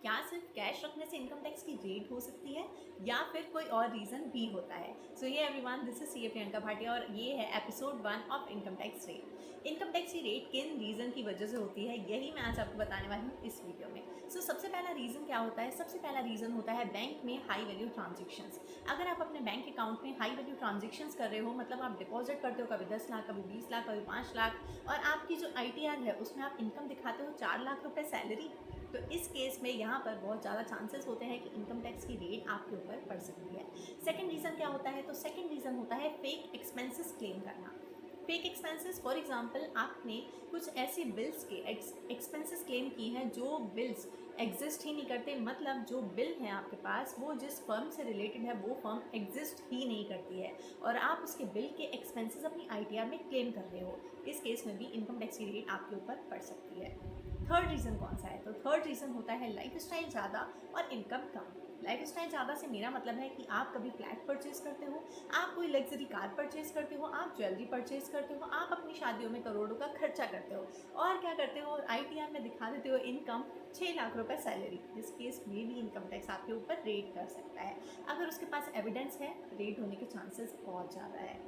क्या सिर्फ कैश रखने से इनकम टैक्स की रेट हो सकती है या फिर कोई और रीज़न भी होता है? सो ये everyone, this is CA Priyanka Bhatia और ये है episode 1 of income tax rate. Income tax की रेट किन रीज़न की वजह से होती है, यही मैं आज आपको बताने वाली हूँ इस वीडियो में। सबसे पहला रीज़न क्या होता है? सबसे पहला रीज़न होता है बैंक में हाई वैल्यू ट्रांजेक्शन्स। अगर आप अपने बैंक अकाउंट में हाई वैल्यू ट्रांजेक्शन्स कर रहे हो, मतलब आप डिपॉजिट करते हो कभी 10 लाख, कभी 20 लाख, कभी 5 लाख, और आपकी जो ITR है उसमें आप इनकम दिखाते हो 4 लाख रुपए सैलरी, तो इस केस में यहाँ पर बहुत ज़्यादा चांसेस होते हैं कि इनकम टैक्स की रेट आपके ऊपर पड़ सकती है। सेकंड रीज़न क्या होता है? तो सेकंड रीज़न होता है फेक एक्सपेंसेस क्लेम करना। फेक एक्सपेंसेस, फॉर एग्जांपल आपने कुछ ऐसे बिल्स के एक्सपेंसेस क्लेम की हैं जो बिल्स एग्जिस्ट ही नहीं करते, मतलब जो बिल है आपके पास वो जिस फर्म से रिलेटेड है वो फर्म एग्जिस्ट ही नहीं करती है और आप उसके बिल के एक्सपेंसेस अपनी ITR में क्लेम कर रहे हो। इस केस में भी इनकम टैक्स की रेट आपके ऊपर पड़ सकती है। थर्ड रीज़न कौन सा है? तो थर्ड रीज़न होता है लाइफ स्टाइल ज़्यादा और इनकम कम। लाइफ स्टाइल ज़्यादा से मेरा मतलब है कि आप कभी फ्लैट परचेज करते हो, आप कोई लग्जरी कार परचेज करते हो, आप ज्वेलरी परचेज करते हो, आप अपनी शादियों में करोड़ों का खर्चा करते हो और क्या करते हो, ITR में दिखा देते हो इनकम 6 लाख रुपए सैलरी। इस केस में भी इनकम टैक्स आपके ऊपर रेट कर सकता है। अगर उसके पास एविडेंस है, रेट होने के चांसेस बहुत ज़्यादा है।